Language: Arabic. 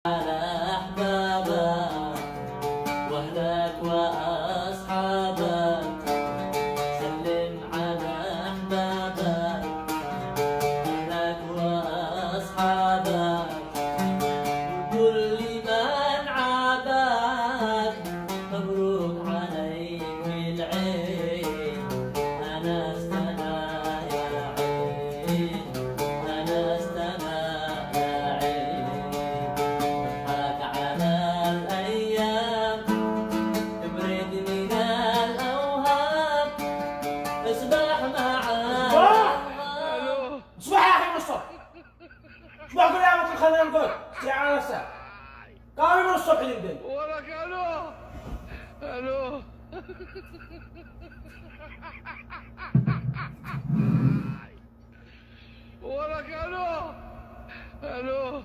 على أحبابك وأهلك وأصحابك، سلم على أحبابك أهلك وأصحابك، وكل من عابك مبروك عليك العيد. أنا استنى يا عيد، أنا استنى يا عيد، اضحك على الأيام، ابرد من الأوهام، اسبح مع الو صباح يا اخي من الصبح. صباح كل يوم خلينا نقول ساعة نص قام من الصبح جدا. ولك الو الو ولك الو الو